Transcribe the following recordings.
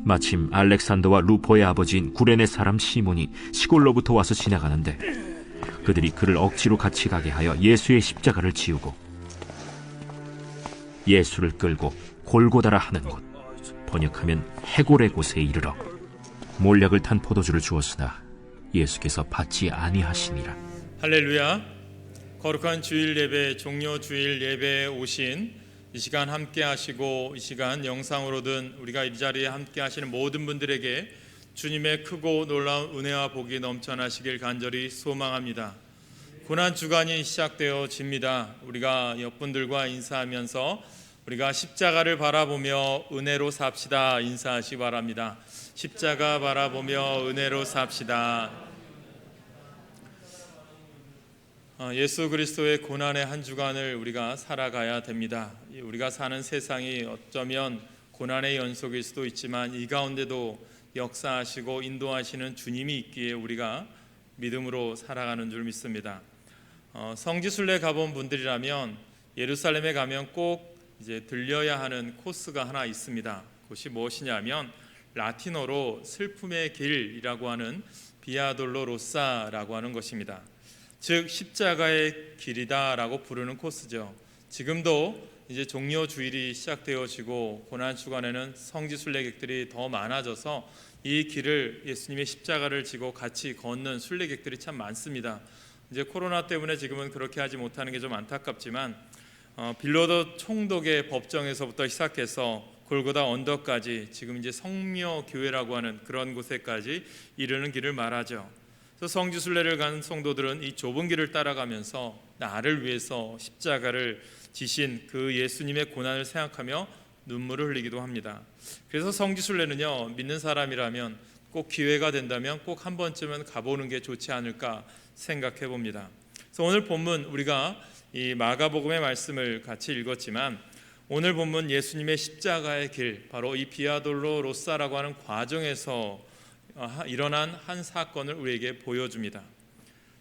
마침 알렉산더와 루포의 아버지인 구레네 사람 시몬이 시골로부터 와서 지나가는데 그들이 그를 억지로 같이 가게 하여 예수의 십자가를 지우고 예수를 끌고 골고다라 하는 곳, 번역하면 해골의 곳에 이르러 몰약을 탄 포도주를 주었으나 예수께서 받지 아니하시니라. 할렐루야. 거룩한 주일 예배, 종료 주일 예배에 오신 이 시간 함께 하시고 이 시간 영상으로든 우리가 이 자리에 함께 하시는 모든 분들에게 주님의 크고 놀라운 은혜와 복이 넘쳐나시길 간절히 소망합니다. 고난 주간이 시작되어집니다. 우리가 옆분들과 인사하면서 우리가 십자가를 바라보며 은혜로 삽시다 인사하시기 바랍니다. 십자가 바라보며 은혜로 삽시다. 예수 그리스도의 고난의 한 주간을 우리가 살아가야 됩니다. 우리가 사는 세상이 어쩌면 고난의 연속일 수도 있지만 이 가운데도 역사하시고 인도하시는 주님이 있기에 우리가 믿음으로 살아가는 줄 믿습니다. 성지순례 가본 분들이라면 예루살렘에 가면 꼭 이제 들려야 하는 코스가 하나 있습니다. 그것이 무엇이냐면 라틴어로 슬픔의 길이라고 하는 비아 돌로로사라고 하는 것입니다. 즉 십자가의 길이다라고 부르는 코스죠. 지금도 이제 종료 주일이 시작되어지고 고난 주간에는 성지순례객들이 더 많아져서 이 길을 예수님의 십자가를 지고 같이 걷는 순례객들이 참 많습니다. 이제 코로나 때문에 지금은 그렇게 하지 못하는 게 좀 안타깝지만 빌로도 총독의 법정에서부터 시작해서 골고다 언덕까지 지금 이제 성묘교회라고 하는 그런 곳에까지 이르는 길을 말하죠. 그래서 성지순례를 간 성도들은 이 좁은 길을 따라가면서 나를 위해서 십자가를 지신 그 예수님의 고난을 생각하며 눈물을 흘리기도 합니다. 그래서 성지순례는요, 믿는 사람이라면 꼭 기회가 된다면 꼭 한 번쯤은 가보는 게 좋지 않을까 생각해 봅니다. 그래서 오늘 본문 우리가 이 마가복음의 말씀을 같이 읽었지만 오늘 본문 예수님의 십자가의 길, 바로 이 비아돌로로사라고 하는 과정에서 일어난 한 사건을 우리에게 보여줍니다.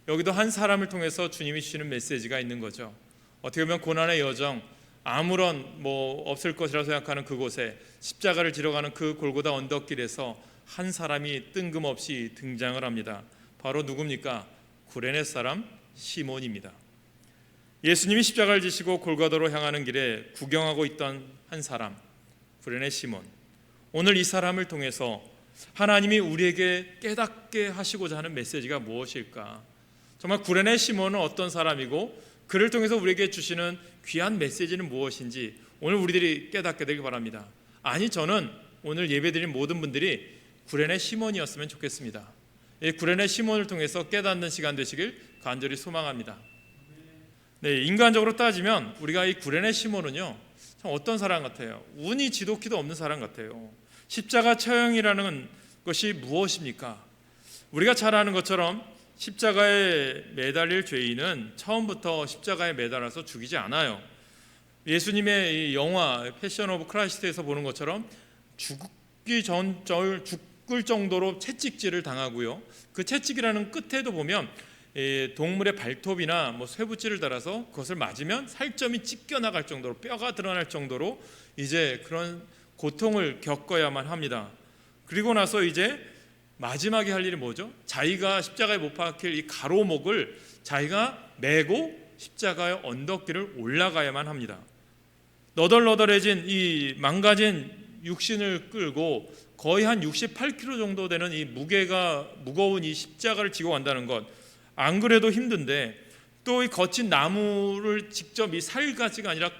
여기도 한 사람을 통해서 주님이 주시는 메시지가 있는 거죠. 어떻게 보면 고난의 여정, 아무런 없을 것이라고 생각하는 그곳에 십자가를 지러 가는 그 골고다 언덕길에서 한 사람이 뜬금없이 등장을 합니다. 바로 누굽니까? 구레네 사람 시몬입니다. 예수님이 십자가를 지시고 골고다로 향하는 길에 구경하고 있던 한 사람, 구레네 시몬. 오늘 이 사람을 통해서 하나님이 우리에게 깨닫게 하시고자 하는 메시지가 무엇일까? 정말 구레네 시몬은 어떤 사람이고 그를 통해서 우리에게 주시는 귀한 메시지는 무엇인지 오늘 우리들이 깨닫게 되길 바랍니다. 아니, 저는 오늘 예배드린 모든 분들이 구레네 시몬이었으면 좋겠습니다. 이 구레네 시몬을 통해서 깨닫는 시간 되시길 간절히 소망합니다. 네, 인간적으로 따지면 우리가 이 구레네 시몬은요, 참 어떤 사람 같아요? 운이 지독히도 없는 사람 같아요. 십자가 처형이라는 것이 무엇입니까? 우리가 잘 아는 것처럼 십자가에 매달릴 죄인은 처음부터 십자가에 매달아서 죽이지 않아요. 예수님의 이 영화 패션 오브 크라이스트에서 보는 것처럼 죽을 정도로 채찍질을 당하고요. 그 채찍이라는 끝에도 보면 동물의 발톱이나 쇠붙이를 달아서 그것을 맞으면 살점이 찢겨나갈 정도로, 뼈가 드러날 정도로 이제 그런 고통을 겪어야만 합니다. 그리고 나서 이제 마지막에 할 일이 뭐죠? 자기가 십자가에 못 박힐 이 가로목을 자기가 메고 십자가의 언덕길을 올라가야만 합니다. 너덜너덜해진 이 망가진 육신을 끌고 거의 한 68kg 정도 되는 이 무게가 무거운 이 십자가를 지고 간다는 것, 안 그래도 힘든데 또 이 거친 나무를 직접 이 살가지가 아니라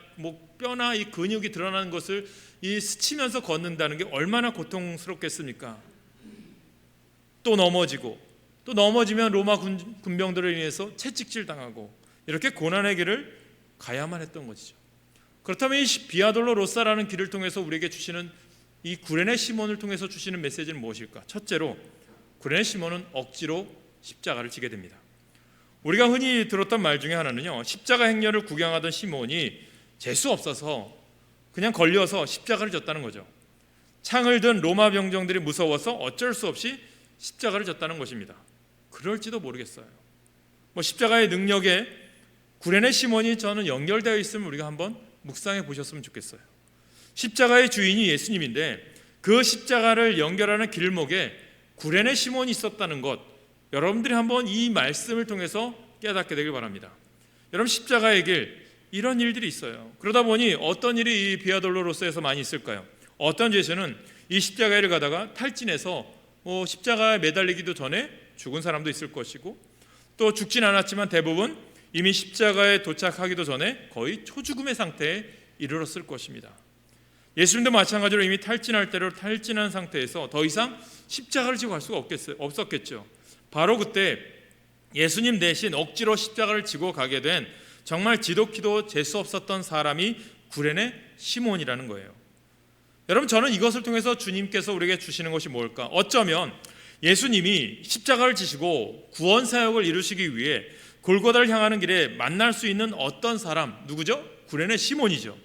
뼈나 이 근육이 드러나는 것을 이 스치면서 걷는다는 게 얼마나 고통스럽겠습니까? 또 넘어지면 로마 군병들에 의해서 채찍질 당하고 이렇게 고난의 길을 가야만 했던 것이죠. 그렇다면 이 비아돌로로사라는 길을 통해서 우리에게 주시는 이 구레네 시몬을 통해서 주시는 메시지는 무엇일까? 첫째로 구레네 시몬은 억지로 십자가를 지게 됩니다. 우리가 흔히 들었던 말 중에 하나는요, 십자가 행렬을 구경하던 시몬이 재수 없어서 그냥 걸려서 십자가를 졌다는 거죠. 창을 든 로마 병정들이 무서워서 어쩔 수 없이 십자가를 졌다는 것입니다. 그럴지도 모르겠어요. 십자가의 능력에 구레네 시몬이 저는 연결되어 있으면 우리가 한번 묵상해 보셨으면 좋겠어요. 십자가의 주인이 예수님인데 그 십자가를 연결하는 길목에 구레네 시몬이 있었다는 것, 여러분들이 한번 이 말씀을 통해서 깨닫게 되길 바랍니다. 여러분, 십자가의 길, 이런 일들이 있어요. 그러다 보니 어떤 일이 이 비아돌로로스에서 많이 있을까요? 어떤 죄수는 이 십자가를 가다가 탈진해서 십자가에 매달리기도 전에 죽은 사람도 있을 것이고, 또 죽진 않았지만 대부분 이미 십자가에 도착하기도 전에 거의 초죽음의 상태에 이르렀을 것입니다. 예수님도 마찬가지로 이미 탈진할 대로 탈진한 상태에서 더 이상 십자가를 지고 갈 수가 없었겠죠. 바로 그때 예수님 대신 억지로 십자가를 지고 가게 된 정말 지독히도 재수 없었던 사람이 구레네 시몬이라는 거예요. 여러분, 저는 이것을 통해서 주님께서 우리에게 주시는 것이 뭘까? 어쩌면 예수님이 십자가를 지시고 구원 사역을 이루시기 위해 골고다를 향하는 길에 만날 수 있는 어떤 사람, 누구죠? 구레네 시몬이죠.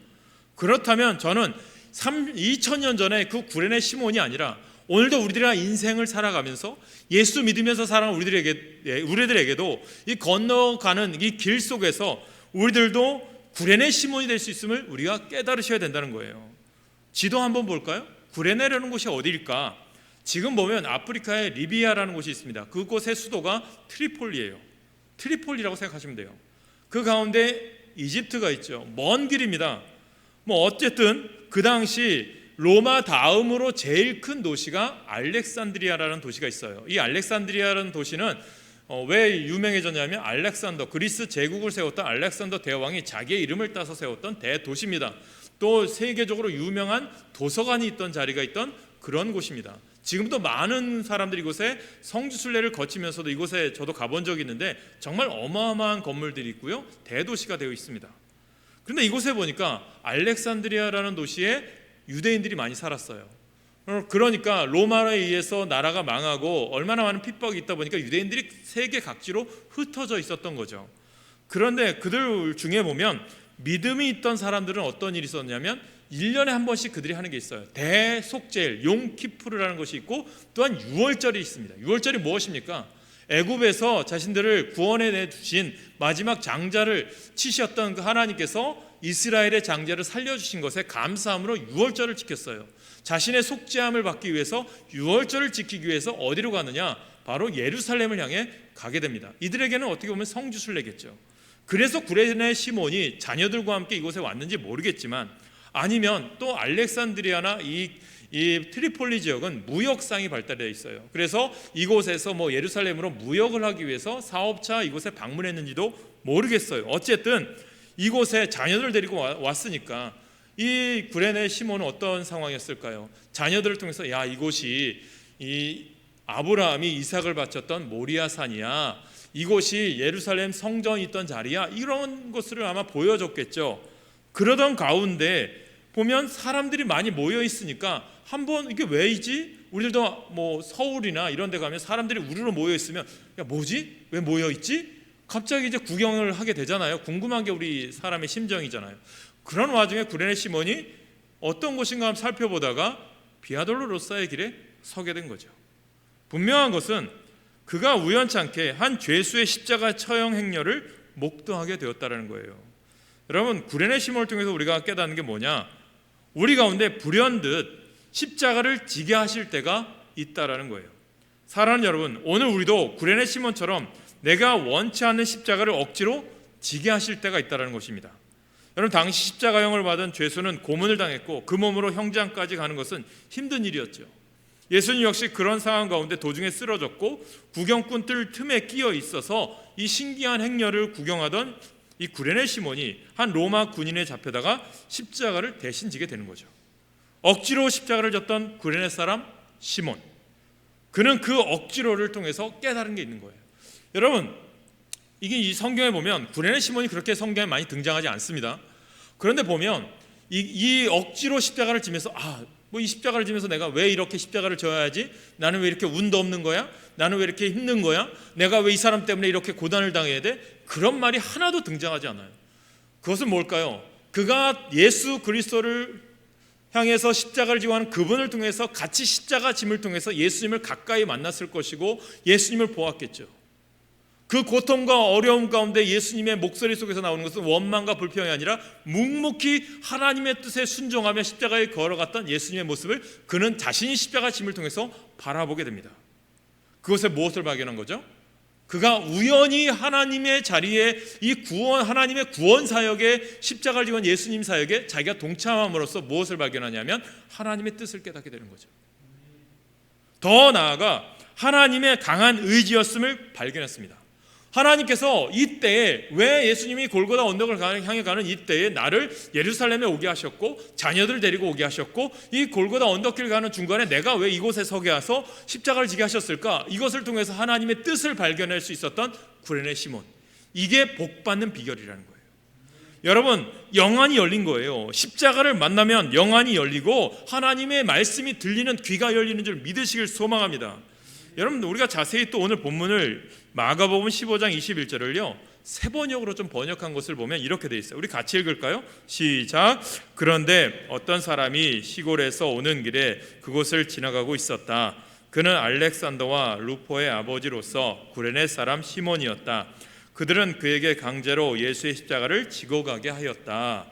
그렇다면 저는 2000년 전에 그 구레네 시몬이 아니라 오늘도 우리들의 인생을 살아가면서 예수 믿으면서 살아가는 우리들에게도 이 건너가는 이 길 속에서 우리들도 구레네 시몬이 될 수 있음을 우리가 깨달으셔야 된다는 거예요. 지도 한번 볼까요? 구레네라는 곳이 어디일까? 지금 보면 아프리카의 리비아라는 곳이 있습니다. 그곳의 수도가 트리폴리예요. 트리폴리라고 생각하시면 돼요. 그 가운데 이집트가 있죠. 먼 길입니다. 어쨌든 그 당시 로마 다음으로 제일 큰 도시가 알렉산드리아라는 도시가 있어요. 이 알렉산드리아라는 도시는 왜 유명해졌냐면 알렉산더, 그리스 제국을 세웠던 알렉산더 대왕이 자기의 이름을 따서 세웠던 대도시입니다. 또 세계적으로 유명한 도서관이 있던 자리가 있던 그런 곳입니다. 지금도 많은 사람들이 이곳에 성지순례를 거치면서도 이곳에 저도 가본 적이 있는데 정말 어마어마한 건물들이 있고요, 대도시가 되어 있습니다. 그런데 이곳에 보니까 알렉산드리아라는 도시에 유대인들이 많이 살았어요. 그러니까 로마에 의해서 나라가 망하고 얼마나 많은 핍박이 있다 보니까 유대인들이 세계 각지로 흩어져 있었던 거죠. 그런데 그들 중에 보면 믿음이 있던 사람들은 어떤 일이 있었냐면 1년에 한 번씩 그들이 하는 게 있어요. 대속죄일, 용키푸르라는 것이 있고 또한 유월절이 있습니다. 유월절이 무엇입니까? 애굽에서 자신들을 구원해 내주신 마지막 장자를 치셨던 그 하나님께서 이스라엘의 장자를 살려주신 것에 감사함으로 유월절을 지켰어요. 자신의 속죄함을 받기 위해서 유월절을 지키기 위해서 어디로 가느냐? 바로 예루살렘을 향해 가게 됩니다. 이들에게는 어떻게 보면 성지순례겠죠. 그래서 구레네 시몬이 자녀들과 함께 이곳에 왔는지 모르겠지만, 아니면 또 알렉산드리아나 이 트리폴리 지역은 무역상이 발달되어 있어요. 그래서 이곳에서 예루살렘으로 무역을 하기 위해서 사업차 이곳에 방문했는지도 모르겠어요. 어쨌든 이곳에 자녀들 데리고 왔으니까 이 구레네 시몬은 어떤 상황이었을까요? 자녀들을 통해서 이곳이 이 아브라함이 이삭을 바쳤던 모리아 산이야, 이곳이 예루살렘 성전이 있던 자리야, 이런 것을 아마 보여줬겠죠. 그러던 가운데 보면 사람들이 많이 모여 있으니까 한번 이게 왜이지? 우리들도 서울이나 이런 데 가면 사람들이 우르르 모여 있으면 뭐지? 왜 모여 있지? 갑자기 이제 구경을 하게 되잖아요. 궁금한 게 우리 사람의 심정이잖아요. 그런 와중에 구레네 시몬이 어떤 곳인가 한번 살펴보다가 비아돌로로사의 길에 서게 된 거죠. 분명한 것은 그가 우연찮게 한 죄수의 십자가 처형 행렬을 목도하게 되었다는 거예요. 여러분, 구레네 시몬을 통해서 우리가 깨닫는 게 뭐냐? 우리 가운데 불현듯 십자가를 지게 하실 때가 있다라는 거예요. 사랑하는 여러분, 오늘 우리도 구레네 시몬처럼 내가 원치 않는 십자가를 억지로 지게 하실 때가 있다라는 것입니다. 여러분, 당시 십자가형을 받은 죄수는 고문을 당했고 그 몸으로 형장까지 가는 것은 힘든 일이었죠. 예수님 역시 그런 상황 가운데 도중에 쓰러졌고 구경꾼들 틈에 끼어 있어서 이 신기한 행렬을 구경하던 이 구레네 시몬이 한 로마 군인에 잡혀다가 십자가를 대신 지게 되는 거죠. 억지로 십자가를 졌던 구레네 사람 시몬, 그는 그 억지로를 통해서 깨달은 게 있는 거예요. 여러분, 이게 이 성경에 보면 구레네 시몬이 그렇게 성경에 많이 등장하지 않습니다. 그런데 보면 이 억지로 십자가를 지면서 이 십자가를 지면서 내가 왜 이렇게 십자가를 져야 하지? 나는 왜 이렇게 운도 없는 거야? 나는 왜 이렇게 힘든 거야? 내가 왜 이 사람 때문에 이렇게 고단을 당해야 돼? 그런 말이 하나도 등장하지 않아요. 그것은 뭘까요? 그가 예수 그리스도를 향해서 십자가를 지고 하는 그분을 통해서 같이 십자가 짐을 통해서 예수님을 가까이 만났을 것이고 예수님을 보았겠죠. 그 고통과 어려움 가운데 예수님의 목소리 속에서 나오는 것은 원망과 불평이 아니라 묵묵히 하나님의 뜻에 순종하며 십자가에 걸어갔던 예수님의 모습을 그는 자신이 십자가 짐을 통해서 바라보게 됩니다. 그것에 무엇을 발견한 거죠? 그가 우연히 하나님의 자리에 이 하나님의 구원 사역에 십자가를 지고 예수님 사역에 자기가 동참함으로써 무엇을 발견하냐면 하나님의 뜻을 깨닫게 되는 거죠. 더 나아가 하나님의 강한 의지였음을 발견했습니다. 하나님께서 이때에 왜 예수님이 골고다 언덕을 향해 가는 이때에 나를 예루살렘에 오게 하셨고 자녀들 데리고 오게 하셨고 이 골고다 언덕길 가는 중간에 내가 왜 이곳에 서게 하서 십자가를 지게 하셨을까? 이것을 통해서 하나님의 뜻을 발견할 수 있었던 구레네 시몬, 이게 복받는 비결이라는 거예요. 여러분, 영안이 열린 거예요. 십자가를 만나면 영안이 열리고 하나님의 말씀이 들리는 귀가 열리는 줄 믿으시길 소망합니다. 여러분, 우리가 자세히 또 오늘 본문을 마가복음 15장 21절을요 세번역으로 좀 번역한 것을 보면 이렇게 돼 있어요. 우리 같이 읽을까요? 시작. 그런데 어떤 사람이 시골에서 오는 길에 그곳을 지나가고 있었다. 그는 알렉산더와 루포의 아버지로서 구레네 사람 시몬이었다. 그들은 그에게 강제로 예수의 십자가를 지고 가게 하였다.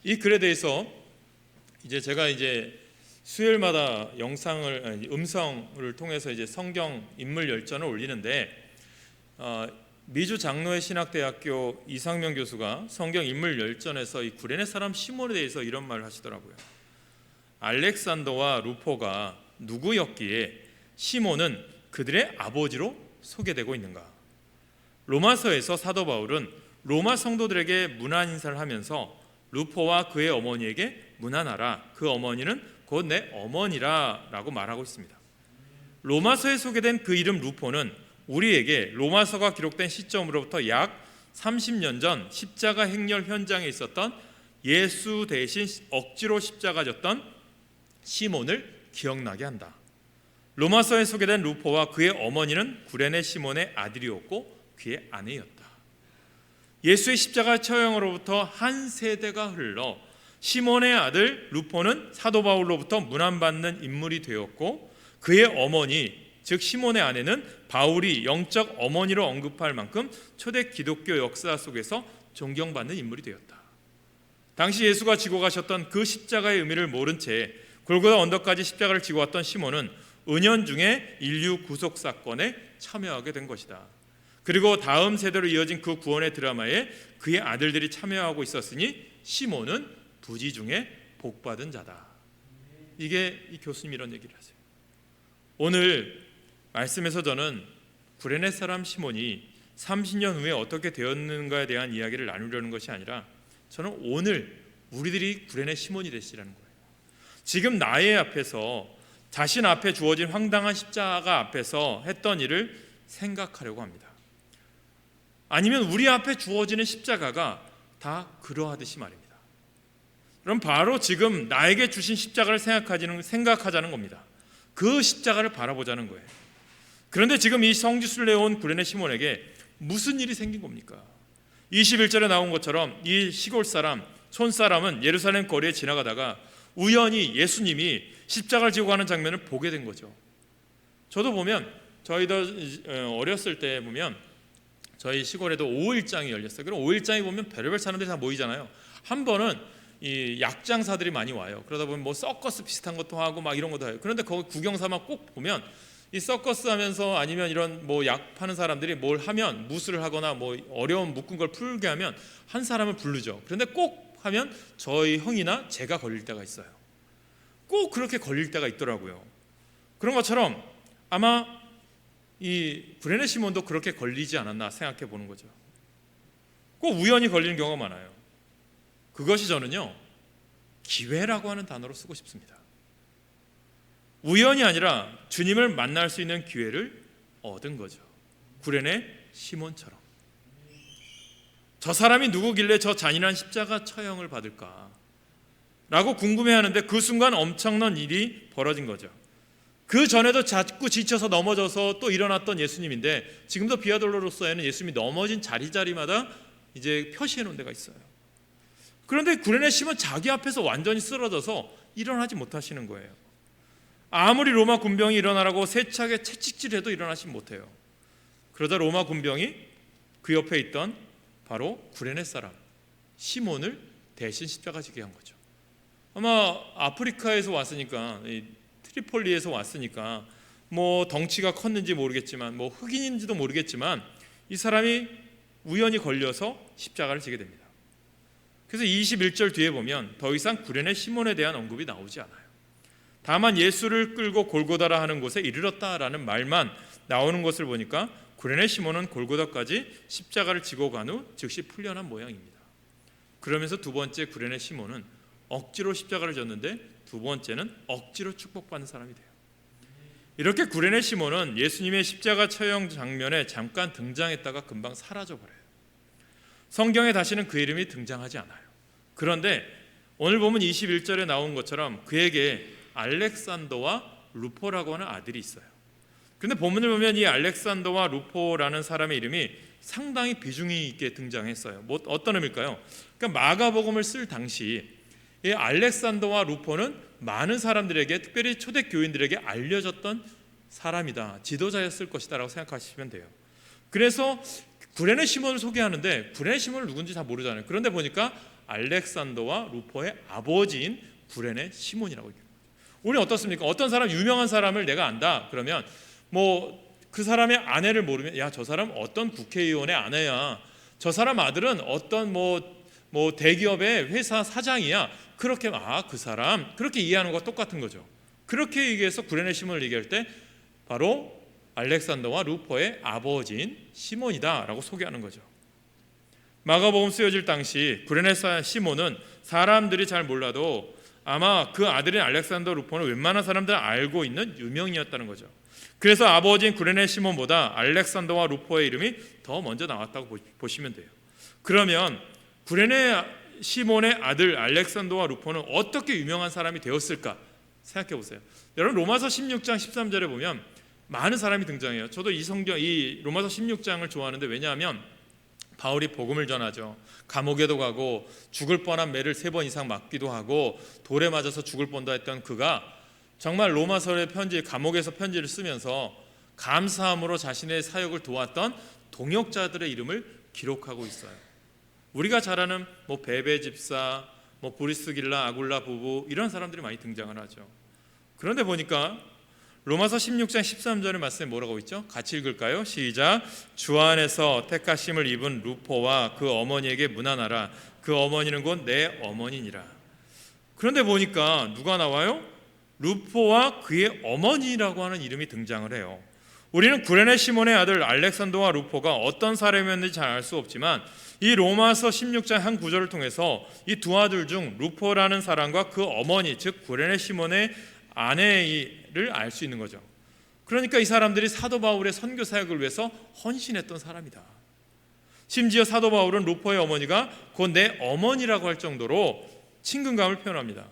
이 글에 대해서 제가 수요일마다 음성을 통해서 성경 인물 열전을 올리는데 미주 장로회 신학대학교 이상명 교수가 성경 인물 열전에서 이 구레네 사람 시몬에 대해서 이런 말을 하시더라고요. 알렉산더와 루포가 누구였기에 시몬은 그들의 아버지로 소개되고 있는가? 로마서에서 사도 바울은 로마 성도들에게 문안 인사를 하면서 루포와 그의 어머니에게 문안하라. 그 어머니는 곧 내 어머니라 라고 말하고 있습니다. 로마서에 소개된 그 이름 루포는 우리에게 로마서가 기록된 시점으로부터 약 30년 전 십자가 행렬 현장에 있었던 예수 대신 억지로 십자가 졌던 시몬을 기억나게 한다. 로마서에 소개된 루포와 그의 어머니는 구레네 시몬의 아들이었고 그의 아내였다. 예수의 십자가 처형으로부터 한 세대가 흘러 시몬의 아들 루포는 사도 바울로부터 문안받는 인물이 되었고 그의 어머니 즉 시몬의 아내는 바울이 영적 어머니로 언급할 만큼 초대 기독교 역사 속에서 존경받는 인물이 되었다. 당시 예수가 지고 가셨던 그 십자가의 의미를 모른 채 골고다 언덕까지 십자가를 지고 왔던 시몬은 은연중에 인류 구속 사건에 참여하게 된 것이다. 그리고 다음 세대로 이어진 그 구원의 드라마에 그의 아들들이 참여하고 있었으니 시몬은 부지 중에 복받은 자다. 이게 이 교수님 이런 얘기를 하세요. 오늘 말씀에서 저는 구레네 사람 시몬이 30년 후에 어떻게 되었는가에 대한 이야기를 나누려는 것이 아니라 저는 오늘 우리들이 구레네 시몬이 되시라는 거예요. 지금 나의 앞에서 자신 앞에 주어진 황당한 십자가 앞에서 했던 일을 생각하려고 합니다. 아니면 우리 앞에 주어지는 십자가가 다 그러하듯이 말입니다. 그럼 바로 지금 나에게 주신 십자가를 생각하자는 겁니다. 그 십자가를 바라보자는 거예요. 그런데 지금 이 성지순례 온 구레네 시몬에게 무슨 일이 생긴 겁니까? 21절에 나온 것처럼 이 시골 사람, 촌사람은 예루살렘 거리에 지나가다가 우연히 예수님이 십자가를 지고 가는 장면을 보게 된 거죠. 저도 보면 저희도 어렸을 때 보면 저희 시골에도 5일장이 열렸어요. 그럼 5일장에 보면 별의별 사람들이 다 모이잖아요. 한 번은 이 약장사들이 많이 와요. 그러다 보면 뭐 서커스 비슷한 것도 하고 막 이런 것도 해요. 그런데 거기 구경삼아 꼭 보면 이 서커스 하면서 아니면 이런 뭐 약 파는 사람들이 뭘 하면 무술을 하거나 뭐 어려운 묶은 걸 풀게 하면 한 사람을 부르죠. 그런데 꼭 하면 저희 형이나 제가 걸릴 때가 있어요. 꼭 그렇게 걸릴 때가 있더라고요. 그런 것처럼 아마 이 구레네 시몬도 그렇게 걸리지 않았나 생각해 보는 거죠. 꼭 우연히 걸리는 경우가 많아요. 그것이 저는요 기회라고 하는 단어로 쓰고 싶습니다. 우연이 아니라 주님을 만날 수 있는 기회를 얻은 거죠. 구레네 시몬처럼. 저 사람이 누구길래 저 잔인한 십자가 처형을 받을까 라고 궁금해하는데 그 순간 엄청난 일이 벌어진 거죠. 그 전에도 자꾸 지쳐서 넘어져서 또 일어났던 예수님인데 지금도 비아돌로로서에는 예수님이 넘어진 자리마다 이제 표시해 놓은 데가 있어요. 그런데 구레네 시몬 자기 앞에서 완전히 쓰러져서 일어나지 못하시는 거예요. 아무리 로마 군병이 일어나라고 세차게 채찍질해도 일어나지 못해요. 그러자 로마 군병이 그 옆에 있던 바로 구레네 사람 시몬을 대신 십자가 지게 한 거죠. 아마 아프리카에서 왔으니까, 트리폴리에서 왔으니까 뭐 덩치가 컸는지 모르겠지만, 뭐 흑인인지도 모르겠지만 이 사람이 우연히 걸려서 십자가를 지게 됩니다. 그래서 21절 뒤에 보면 더 이상 구레네 시몬에 대한 언급이 나오지 않아요. 다만 예수를 끌고 골고다라 하는 곳에 이르렀다라는 말만 나오는 것을 보니까 구레네 시몬은 골고다까지 십자가를 지고 간 후 즉시 풀려난 모양입니다. 그러면서 두 번째 구레네 시몬은 억지로 십자가를 졌는데 두 번째는 억지로 축복받는 사람이 돼요. 이렇게 구레네 시몬은 예수님의 십자가 처형 장면에 잠깐 등장했다가 금방 사라져버려요. 성경에 다시는 그 이름이 등장하지 않아요. 그런데 오늘 보면 21절에 나온 것처럼 그에게 알렉산더와 루포라고 하는 아들이 있어요. 그런데 본문을 보면 이 알렉산더와 루포라는 사람의 이름이 상당히 비중이 있게 등장했어요. 뭐 어떤 의미일까요? 그러니까 마가복음을 쓸 당시 이 알렉산더와 루포는 많은 사람들에게, 특별히 초대교인들에게 알려졌던 사람이다, 지도자였을 것이다 라고 생각하시면 돼요. 그래서 구레네 시몬을 소개하는데 구레네 시몬을 누군지 다 모르잖아요. 그런데 보니까 알렉산더와 루포의 아버지인 구레네 시몬이라고 얘기해요. 우리는 어떻습니까? 어떤 사람, 유명한 사람을 내가 안다 그러면 뭐 그 사람의 아내를 모르면 야, 저 사람 어떤 국회의원의 아내야, 저 사람 아들은 어떤 뭐 대기업의 회사 사장이야, 그렇게 그 사람, 그렇게 이해하는 것과 똑같은 거죠. 그렇게 얘기해서 구레네 시몬을 얘기할 때 바로 알렉산더와 루포의 아버지인 시몬이다 라고 소개하는 거죠. 마가복음 쓰여질 당시 구레네 시몬은 사람들이 잘 몰라도 아마 그 아들인 알렉산더 루포는 웬만한 사람들은 알고 있는 유명인이었다는 거죠. 그래서 아버지인 구레네 시몬보다 알렉산더와 루포의 이름이 더 먼저 나왔다고 보시면 돼요. 그러면 구레네 시몬의 아들 알렉산더와 루포는 어떻게 유명한 사람이 되었을까 생각해 보세요. 여러분, 로마서 16장 13절에 보면 많은 사람이 등장해요. 저도 이 로마서 16장을 좋아하는데, 왜냐하면 바울이 복음을 전하죠. 감옥에도 가고 죽을 뻔한 매를 3번 이상 맞기도 하고 돌에 맞아서 죽을 뻔도 했던 그가 정말 로마서의 편지, 감옥에서 편지를 쓰면서 감사함으로 자신의 사역을 도왔던 동역자들의 이름을 기록하고 있어요. 우리가 잘 아는 뭐 베베 집사, 뭐 브리스길라, 아굴라 부부, 이런 사람들이 많이 등장을 하죠. 그런데 보니까 로마서 16장 13절의 말씀에 뭐라고 있죠? 같이 읽을까요? 시작. 주 안에서 택하심을 입은 루포와 그 어머니에게 문안하라. 그 어머니는 곧 내 어머니니라. 그런데 보니까 누가 나와요? 루포와 그의 어머니라고 하는 이름이 등장을 해요. 우리는 구레네 시몬의 아들 알렉산더와 루포가 어떤 사람이었는지 잘 알 수 없지만 이 로마서 16장 한 구절을 통해서 이 두 아들 중 루포라는 사람과 그 어머니, 즉 구레네 시몬의 아내를 알 수 있는 거죠. 그러니까 이 사람들이 사도 바울의 선교 사역을 위해서 헌신했던 사람이다. 심지어 사도 바울은 루포의 어머니가 곧 내 어머니라고 할 정도로 친근감을 표현합니다.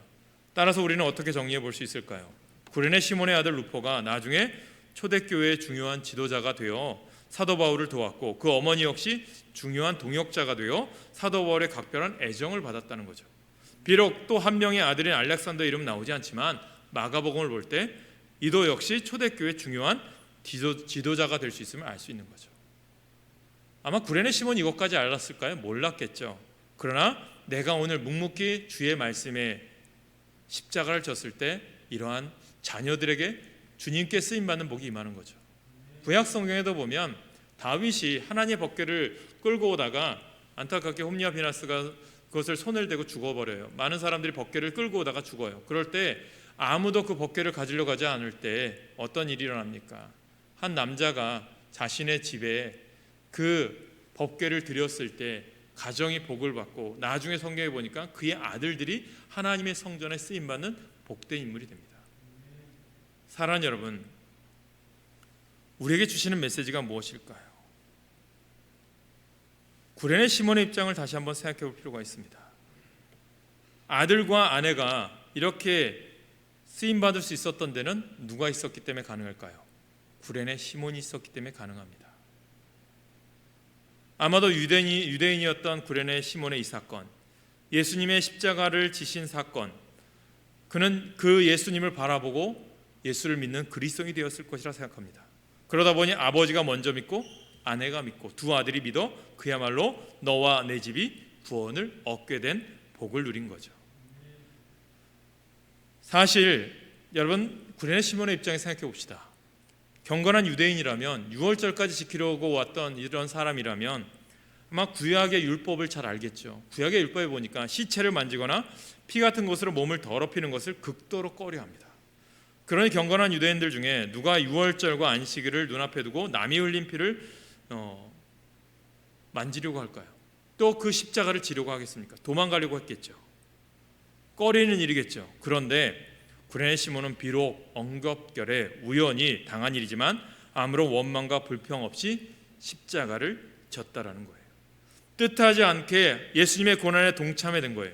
따라서 우리는 어떻게 정리해 볼 수 있을까요? 구레네 시몬의 아들 루포가 나중에 초대교회의 중요한 지도자가 되어 사도 바울을 도왔고, 그 어머니 역시 중요한 동역자가 되어 사도 바울의 각별한 애정을 받았다는 거죠. 비록 또 한 명의 아들인 알렉산더 이름 나오지 않지만 마가복음을 볼 때 이도 역시 초대교회의 중요한 지도자가 될 수 있음을 알 수 있는 거죠. 아마 구레네 시몬이 이것까지 알았을까요? 몰랐겠죠. 그러나 내가 오늘 묵묵히 주의 말씀에 십자가를 졌을 때 이러한 자녀들에게 주님께 쓰임받는 복이 임하는 거죠. 구약 성경에도 보면 다윗이 하나님의 법궤를 끌고 오다가 안타깝게 홈리와 비나스가 그것을 손을 대고 죽어버려요. 많은 사람들이 법궤를 끌고 오다가 죽어요. 그럴 때 아무도 그 법궤를 가지려고 하지 않을 때 어떤 일이 일어납니까? 한 남자가 자신의 집에 그 법궤를 드렸을 때 가정이 복을 받고, 나중에 성경에 보니까 그의 아들들이 하나님의 성전에 쓰임받는 복된 인물이 됩니다. 사랑하는 여러분, 우리에게 주시는 메시지가 무엇일까요? 구레네 시몬의 입장을 다시 한번 생각해 볼 필요가 있습니다. 아들과 아내가 이렇게 쓰임받을 수 있었던 데는 누가 있었기 때문에 가능할까요? 구레네 시몬이 있었기 때문에 가능합니다. 아마도 유대인이었던 구레네 시몬의 이 사건, 예수님의 십자가를 지신 사건, 그는 그 예수님을 바라보고 예수를 믿는 그리스도인이 되었을 것이라 생각합니다. 그러다 보니 아버지가 먼저 믿고 아내가 믿고 두 아들이 믿어 그야말로 너와 내 집이 구원을 얻게 된 복을 누린 거죠. 사실 여러분, 구레네 시몬의 입장에 생각해 봅시다. 경건한 유대인이라면, 유월절까지 지키려고 왔던 이런 사람이라면 아마 구약의 율법을 잘 알겠죠. 구약의 율법에 보니까 시체를 만지거나 피 같은 곳으로 몸을 더럽히는 것을 극도로 꺼려합니다. 그러니 경건한 유대인들 중에 누가 유월절과 안식일을 눈앞에 두고 남이 흘린 피를 만지려고 할까요? 또 그 십자가를 지려고 하겠습니까? 도망가려고 했겠죠. 꺼리는 일이겠죠. 그런데 구레네 시몬은 비록 엉겁결에 우연히 당한 일이지만 아무런 원망과 불평 없이 십자가를 졌다라는 거예요. 뜻하지 않게 예수님의 고난에 동참된 거예요.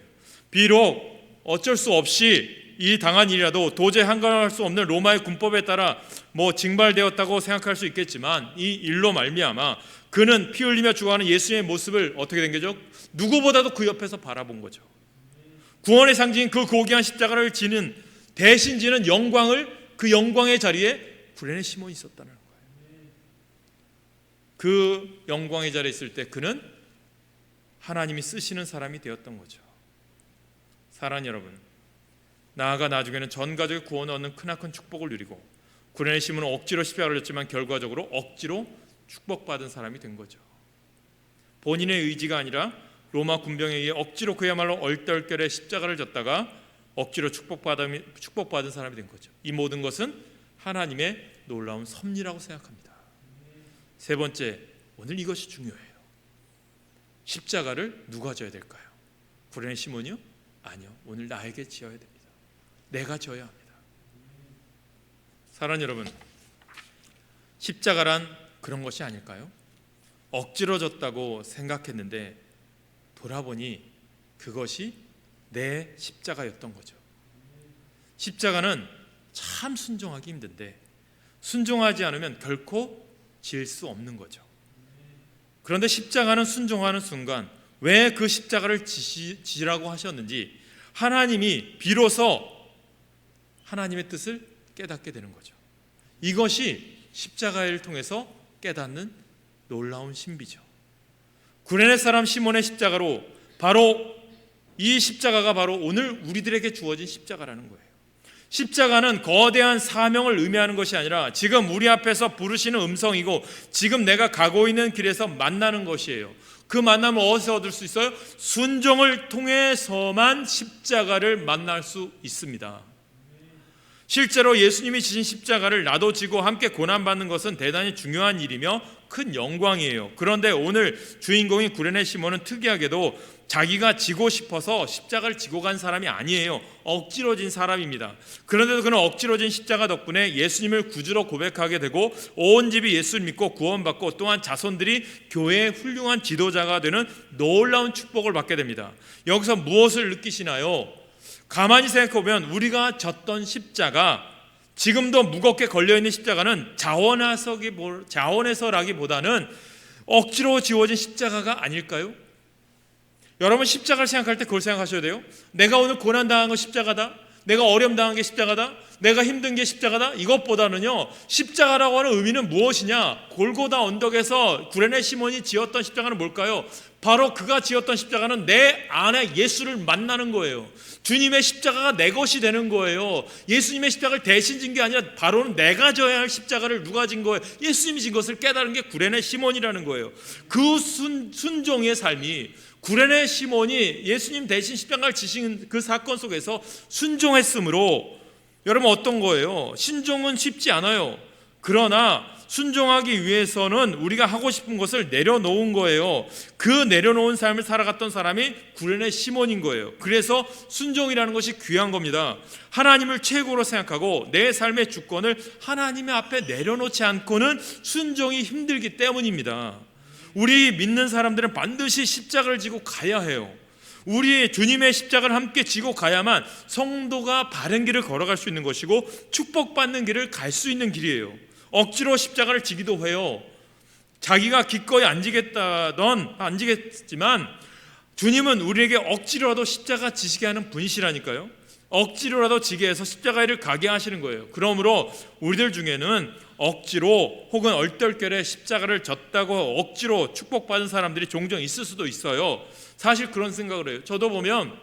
비록 어쩔 수 없이 이 당한 일이라도 도저히 한가할 수 없는 로마의 군법에 따라 징발되었다고 생각할 수 있겠지만, 이 일로 말미암아 그는 피 흘리며 죽어가는 예수님의 모습을 어떻게 된 거죠? 누구보다도 그 옆에서 바라본 거죠. 구원의 상징인 그 고귀한 십자가를 대신 지는 영광을, 그 영광의 자리에 구레네 시몬이 있었다는 거예요. 그 영광의 자리에 있을 때 그는 하나님이 쓰시는 사람이 되었던 거죠. 사랑하는 여러분, 나아가 나중에는 전 가족의 구원을 얻는 크나큰 축복을 누리고, 구레네 시몬은 억지로 십자가를 졌지만 결과적으로 억지로 축복받은 사람이 된 거죠. 본인의 의지가 아니라 로마 군병에 의해 억지로 그야말로 얼떨결에 십자가를 졌다가 억지로 축복받은 사람이 된 거죠. 이 모든 것은 하나님의 놀라운 섭리라고 생각합니다. 세 번째, 오늘 이것이 중요해요. 십자가를 누가 져야 될까요? 구레네 시몬이요? 아니요. 오늘 나에게 지어야 됩니다. 내가 져야 합니다. 사랑하는 여러분, 십자가란 그런 것이 아닐까요? 억지로 졌다고 생각했는데 돌아보니 그것이 내 십자가였던 거죠. 십자가는 참 순종하기 힘든데 순종하지 않으면 결코 질 수 없는 거죠. 그런데 십자가는 순종하는 순간 왜 그 십자가를 지라고 하셨는지 하나님이 비로소 하나님의 뜻을 깨닫게 되는 거죠. 이것이 십자가를 통해서 깨닫는 놀라운 신비죠. 구레네 사람 시몬의 십자가로 바로 이 십자가가 바로 오늘 우리들에게 주어진 십자가라는 거예요. 십자가는 거대한 사명을 의미하는 것이 아니라 지금 우리 앞에서 부르시는 음성이고 지금 내가 가고 있는 길에서 만나는 것이에요. 그 만남을 어디서 얻을 수 있어요? 순종을 통해서만 십자가를 만날 수 있습니다. 실제로 예수님이 지신 십자가를 나도 지고 함께 고난받는 것은 대단히 중요한 일이며 큰 영광이에요. 그런데 오늘 주인공인 구레네 시몬은 특이하게도 자기가 지고 싶어서 십자가를 지고 간 사람이 아니에요. 억지로 진 사람입니다. 그런데도 그는 억지로 진 십자가 덕분에 예수님을 구주로 고백하게 되고 온 집이 예수를 믿고 구원받고 또한 자손들이 교회의 훌륭한 지도자가 되는 놀라운 축복을 받게 됩니다. 여기서 무엇을 느끼시나요? 가만히 생각해보면 우리가 졌던 십자가, 지금도 무겁게 걸려있는 십자가는 자원에서라기보다는 억지로 지워진 십자가가 아닐까요? 여러분, 십자가를 생각할 때 그걸 생각하셔야 돼요. 내가 오늘 고난당한 건 십자가다, 내가 어려움당한 게 십자가다, 내가 힘든 게 십자가다. 이것보다는요, 십자가라고 하는 의미는 무엇이냐? 골고다 언덕에서 구레네 시몬이 지었던 십자가는 뭘까요? 바로 그가 지었던 십자가는 내 안에 예수를 만나는 거예요. 주님의 십자가가 내 것이 되는 거예요. 예수님의 십자가를 대신 진 게 아니라 바로는 내가 져야 할 십자가를 누가 진 거예요? 예수님이 진 것을 깨달은 게 구레네 시몬이라는 거예요. 그 순종의 삶이, 구레네 시몬이 예수님 대신 십자가를 지신 그 사건 속에서 순종했으므로 여러분 어떤 거예요? 신종은 쉽지 않아요. 그러나 순종하기 위해서는 우리가 하고 싶은 것을 내려놓은 거예요. 그 내려놓은 삶을 살아갔던 사람이 구레네 시몬인 거예요. 그래서 순종이라는 것이 귀한 겁니다. 하나님을 최고로 생각하고 내 삶의 주권을 하나님의 앞에 내려놓지 않고는 순종이 힘들기 때문입니다. 우리 믿는 사람들은 반드시 십자가를 지고 가야 해요. 우리 주님의 십자가를 함께 지고 가야만 성도가 바른 길을 걸어갈 수 있는 것이고 축복받는 길을 갈 수 있는 길이에요. 억지로 십자가를 지기도 해요. 자기가 기꺼이 안 지겠지만 주님은 우리에게 억지로라도 십자가 지시게 하는 분이시라니까요. 억지로라도 지게 해서 십자가를 가게 하시는 거예요. 그러므로 우리들 중에는 억지로 혹은 얼떨결에 십자가를 졌다고 억지로 축복받은 사람들이 종종 있을 수도 있어요. 사실 그런 생각을 해요. 저도 보면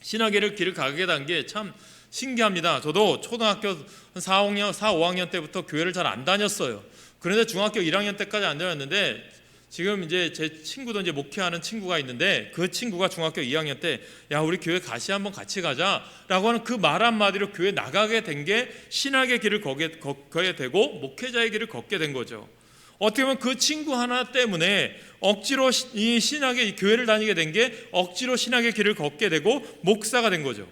신학의 길을 가게 된 게 참 신기합니다. 저도 초등학교 4, 5학년 때부터 교회를 잘 안 다녔어요. 그런데 중학교 1학년 때까지 안 다녔는데 지금 이제 제 친구도 이제 목회하는 친구가 있는데 그 친구가 중학교 2학년 때 야 우리 교회 한번 같이 가자라고 하는 그 말 한마디로 교회 나가게 된 게 신학의 길을 걷게 되고 목회자의 길을 걷게 된 거죠. 어떻게 보면 그 친구 하나 때문에 억지로 이 신학의 교회를 다니게 된 게 억지로 신학의 길을 걷게 되고 목사가 된 거죠.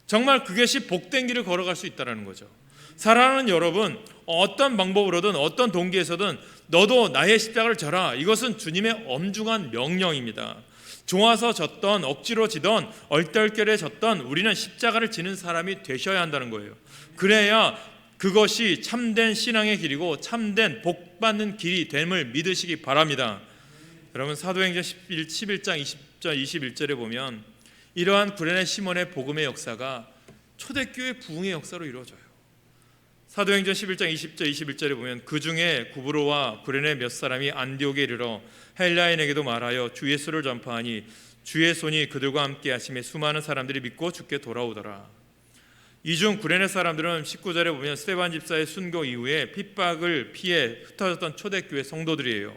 정말 그것이 복된 길을 걸어갈 수 있다는 거죠. 사랑하는 여러분, 어떤 방법으로든 어떤 동기에서든 너도 나의 십자가를 져라. 이것은 주님의 엄중한 명령입니다. 좋아서 졌던 억지로 지던 얼떨결에 졌던 우리는 십자가를 지는 사람이 되셔야 한다는 거예요. 그래야 그것이 참된 신앙의 길이고 참된 복받는 길이 됨을 믿으시기 바랍니다. 여러분 사도행전 11장 20절 21절에 보면 이러한 구레네 시몬의 복음의 역사가 초대교회 부흥의 역사로 이루어져요. 사도행전 11장 20절 21절에 보면 그 중에 구브로와 구레네 몇 사람이 안디옥에 이르러 헬라인에게도 말하여 주 예수를 전파하니 주의 손이 그들과 함께 하심에 수많은 사람들이 믿고 주께 돌아오더라. 이중 구레네 사람들은 19절에 보면 스데반 집사의 순교 이후에 핍박을 피해 흩어졌던 초대교회 성도들이에요.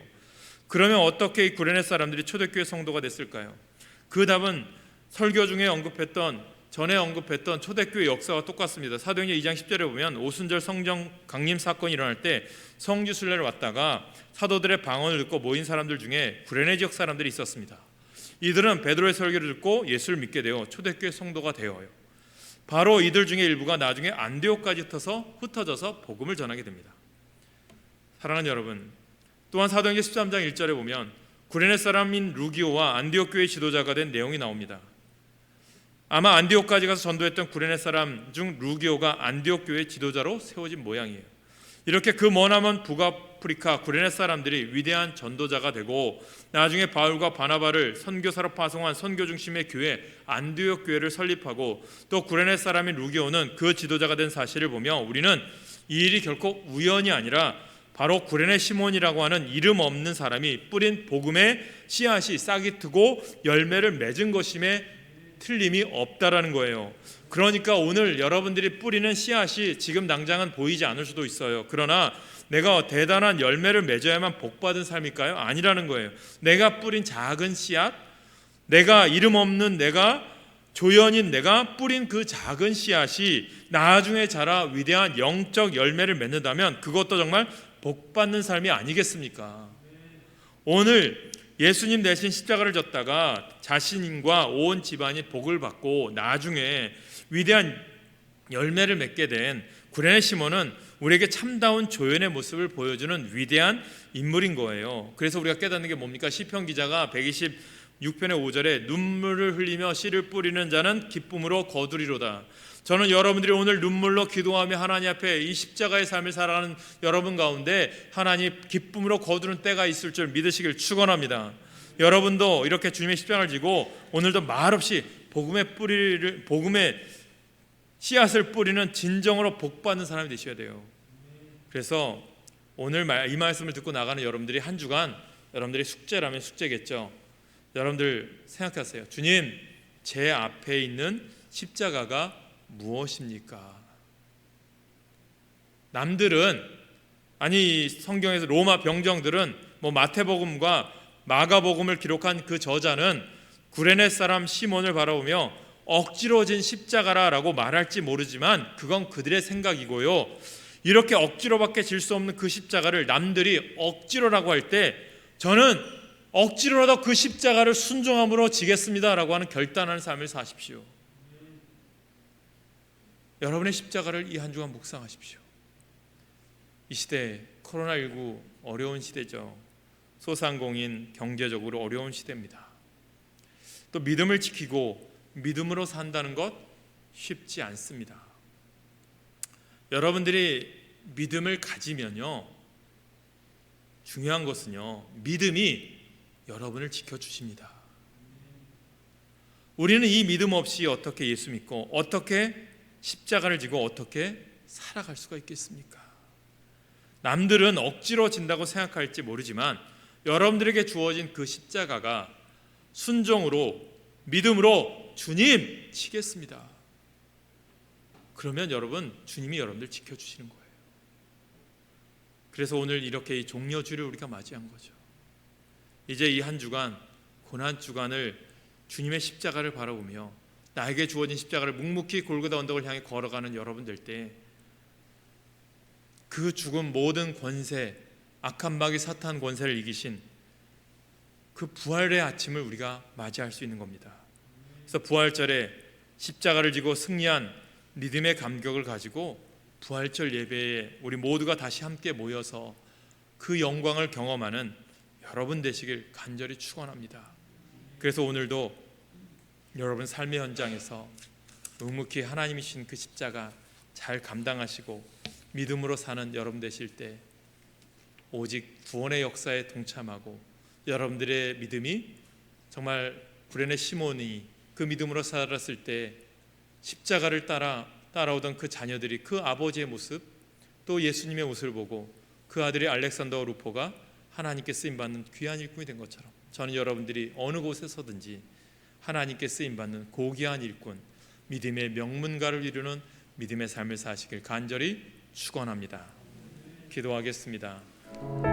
그러면 어떻게 이 구레네 사람들이 초대교회 성도가 됐을까요? 그 답은 설교 중에 전에 언급했던 초대교회 역사와 똑같습니다. 사도행전 2장 10절에 보면 오순절 성령 강림 사건이 일어날 때 성주 순례를 왔다가 사도들의 방언을 듣고 모인 사람들 중에 구레네 지역 사람들이 있었습니다. 이들은 베드로의 설교를 듣고 예수를 믿게 되어 초대교회 성도가 되어요. 바로 이들 중에 일부가 나중에 안디옥까지 흩어져서 복음을 전하게 됩니다. 사랑하는 여러분, 또한 사도행전 13장 1절에 보면 구레네 사람인 루기오와 안디옥 교회 지도자가 된 내용이 나옵니다. 아마 안디옥까지 가서 전도했던 구레네 사람 중 루기오가 안디옥 교회 지도자로 세워진 모양이에요. 이렇게 그 머나먼 북아프리카 구레네 사람들이 위대한 전도자가 되고 나중에 바울과 바나바를 선교사로 파송한 선교 중심의 교회 안디옥 교회를 설립하고 또 구레네 사람인 루기오는 그 지도자가 된 사실을 보며 우리는 이 일이 결코 우연이 아니라 바로 구레네 시몬이라고 하는 이름 없는 사람이 뿌린 복음의 씨앗이 싹이 트고 열매를 맺은 것임에 틀림이 없다라는 거예요. 그러니까 오늘 여러분들이 뿌리는 씨앗이 지금 당장은 보이지 않을 수도 있어요. 그러나 내가 대단한 열매를 맺어야만 복받은 삶일까요? 아니라는 거예요. 내가 뿌린 작은 씨앗, 내가 이름 없는 내가 조연인 내가 뿌린 그 작은 씨앗이 나중에 자라 위대한 영적 열매를 맺는다면 그것도 정말 복받는 삶이 아니겠습니까? 오늘 예수님 대신 십자가를 졌다가 자신과 온 집안이 복을 받고 나중에 위대한 열매를 맺게 된 구레네 시몬은 우리에게 참다운 조연의 모습을 보여주는 위대한 인물인 거예요. 그래서 우리가 깨닫는 게 뭡니까? 시편 기자가 126편의 5절에 눈물을 흘리며 씨를 뿌리는 자는 기쁨으로 거두리로다. 저는 여러분들이 오늘 눈물로 기도하며 하나님 앞에 이 십자가의 삶을 살아가는 여러분 가운데 하나님 기쁨으로 거두는 때가 있을 줄 믿으시길 축원합니다. 여러분도 이렇게 주님의 십자가를 지고 오늘도 말없이 복음의 씨앗을 뿌리는 진정으로 복받는 사람이 되셔야 돼요. 그래서 오늘 이 말씀을 듣고 나가는 여러분들이 한 주간 여러분들이 숙제라면 숙제겠죠. 여러분들 생각하세요. 주님, 제 앞에 있는 십자가가 무엇입니까? 남들은 아니 성경에서 로마 병정들은 마태복음과 마가복음을 기록한 그 저자는 구레네 사람 시몬을 바라보며 억지로 진 십자가라라고 말할지 모르지만 그건 그들의 생각이고요. 이렇게 억지로밖에 질 수 없는 그 십자가를 남들이 억지로라고 할 때 저는 억지로라도 그 십자가를 순종함으로 지겠습니다라고 하는 결단하는 삶을 사십시오. 여러분의 십자가를 이 한 주간 묵상하십시오. 이 시대 코로나19 어려운 시대죠. 소상공인 경제적으로 어려운 시대입니다. 또 믿음을 지키고 믿음으로 산다는 것 쉽지 않습니다. 여러분들이 믿음을 가지면요, 중요한 것은요, 믿음이 여러분을 지켜주십니다. 우리는 이 믿음 없이 어떻게 예수 믿고 어떻게 십자가를 지고 어떻게 살아갈 수가 있겠습니까? 남들은 억지로 진다고 생각할지 모르지만 여러분들에게 주어진 그 십자가가 순종으로 믿음으로 주님 지겠습니다. 그러면 여러분 주님이 여러분들 지켜주시는 거예요. 그래서 오늘 이렇게 이 종려주를 우리가 맞이한 거죠. 이제 이 한 주간 고난 주간을 주님의 십자가를 바라보며 나에게 주어진 십자가를 묵묵히 골고다 언덕을 향해 걸어가는 여러분 될 때 그 죽은 모든 권세, 악한 마귀 사탄 권세를 이기신 그 부활의 아침을 우리가 맞이할 수 있는 겁니다. 그래서 부활절에 십자가를 지고 승리한 믿음의 감격을 가지고 부활절 예배에 우리 모두가 다시 함께 모여서 그 영광을 경험하는 여러분 되시길 간절히 축원합니다. 그래서 오늘도 여러분 삶의 현장에서 묵묵히 하나님이 주신 그 십자가 잘 감당하시고 믿음으로 사는 여러분 되실 때 오직 구원의 역사에 동참하고 여러분들의 믿음이 정말 구레네 시몬이 그 믿음으로 살았을 때 십자가를 따라오던 그 자녀들이 그 아버지의 모습 또 예수님의 모습을 보고 그 아들이 알렉산더 루포가 하나님께 쓰임받는 귀한 일꾼이 된 것처럼 저는 여러분들이 어느 곳에서든지 하나님께 쓰임받는 고귀한 일꾼, 믿음의 명문가를 이루는 믿음의 삶을 사시길 간절히 축원합니다. 기도하겠습니다.